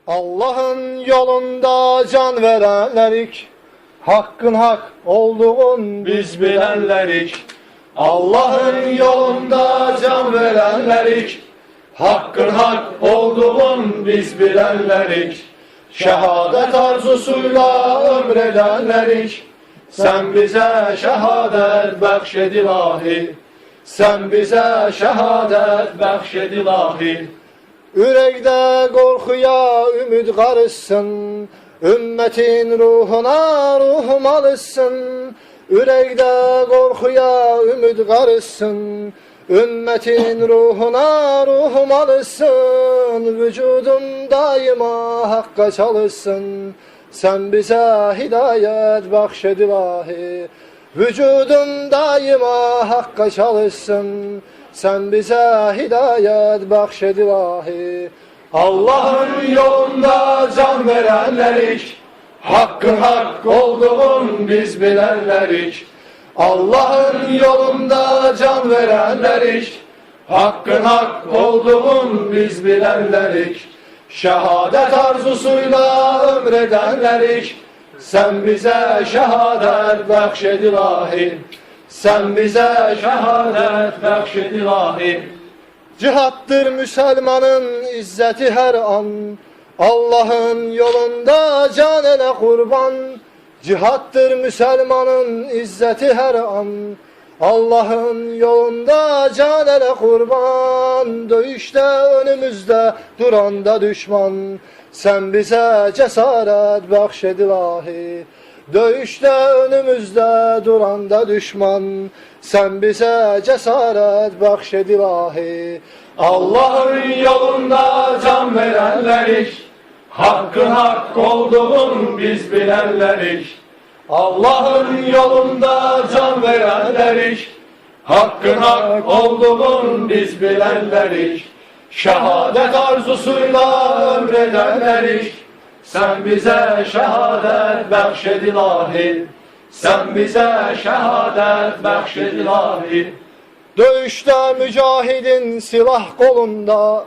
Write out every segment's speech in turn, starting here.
Allah'ın yolunda can verenlerik, hakkın hak olduğun biz bilenlerik. Allah'ın yolunda can verenlerik, hakkın hak olduğun biz bilenlerik. Şehadet arzusuyla ömredenlerik, sen bize şehadet bəxşed ilahi. Sen bize şehadet bəxşed ilahi. Ürəkdə qorxuya ümid qarışsın, ümmətin ruhuna ruhum alışsın. Ürəkdə qorxuya ümid qarışsın, ümmətin ruhuna ruhum alışsın. Vücudum daima haqqa çalışsın, sen bize hidayet bəxşed ilahi. Vücudum daima haqqa çalışsın, sen bize hidayet bəxşed ilahi. Allah'ın yolunda can verenlerik, hakkın hak olduğun biz bilenlerik. Allah'ın yolunda can verenlerik, hakkın hak olduğun biz bilenlerik. Şehadet arzusuyla ömredenlerik, sen bize şehadet bəxşed ilahi. Sen bize şehadet bəxşed ilahi. Cihattır Müslümanın izzeti her an, Allah'ın yolunda can ele kurban. Cihattır Müslümanın izzeti her an, Allah'ın yolunda can ele kurban. Döyüşte önümüzde duranda düşman, sen bize cesaret bəxşed ilahi. Döyüşte önümüzde duranda düşman, sen bize cesaret bəxşed ilahi. Allah'ın yolunda can verenlerik, hakkın hak olduğun biz bilenlerik. Allah'ın yolunda can verenlerik, hakkın hak olduğun biz bilenlerik. Şehadet arzusuyla ömredenlerik, sen bize şehadet bəxşed ilahi. Sen bize şehadet bəxşed ilahi. Döyüşte mücahidin silah kolunda,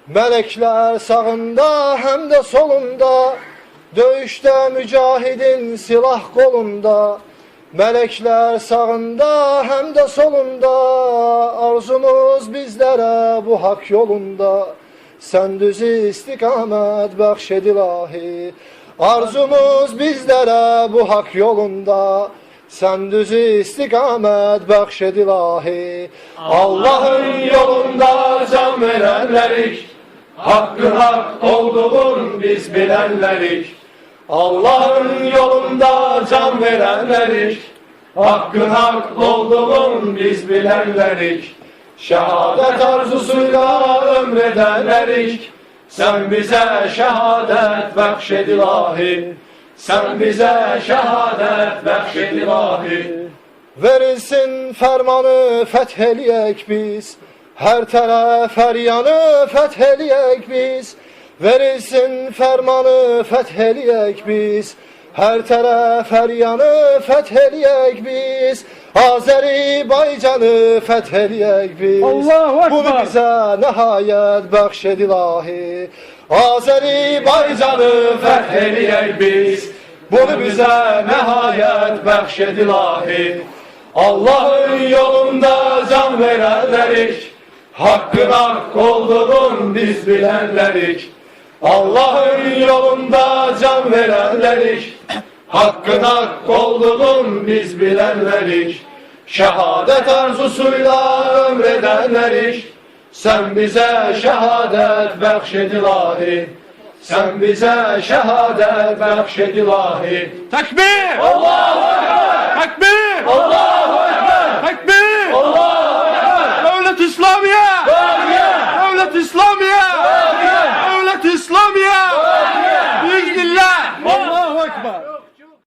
melekler sağında hem de solunda. Döyüşte mücahidin silah kolunda, melekler sağında hem de solunda. Arzumuz bizlere bu hak yolunda, sen düzü istikamet bəxşed ilahi. Arzumuz bizlere bu hak yolunda, sen düzü istikamet bəxşed ilahi. Allah'ın yolunda can verenlerik, hakkın hak olduğun biz bilenlerik. Allah'ın yolunda can verenlerik, hakkın hak olduğun biz bilenlerik. Şehadet arzusuyla ömredenlerik, sen bize şehadet bəxşed ilahi. Sen bize şehadet bəxşed ilahi. Verilsin fermanı fetheleyek biz, her taraf her yanı fetheleyek biz. Verilsin fermanı fetheleyek biz, her taraf her yanı fetheleyek biz. Azerbaycan'ı fetheleyek biz. Allahu Ekber. Bunu bize nihayet bəxşed ilahi. Azerbaycan'ı fetheleyek biz. Bunu bize nihayet bəxşed ilahi. Allah'ın yolunda can verenlerik, hakkın hak olduğun biz bilenlerik. Allah'ın yolunda can verenlerik, hakkın hak olduğun biz bilenlerik. Şehadet arzusuyla ömredenlerik, sen bize şehadet bəxşed ilahi. Sen bize şehadet bəxşed ilahi. Tekbir! Allahu Ekber! Tekbir! Allah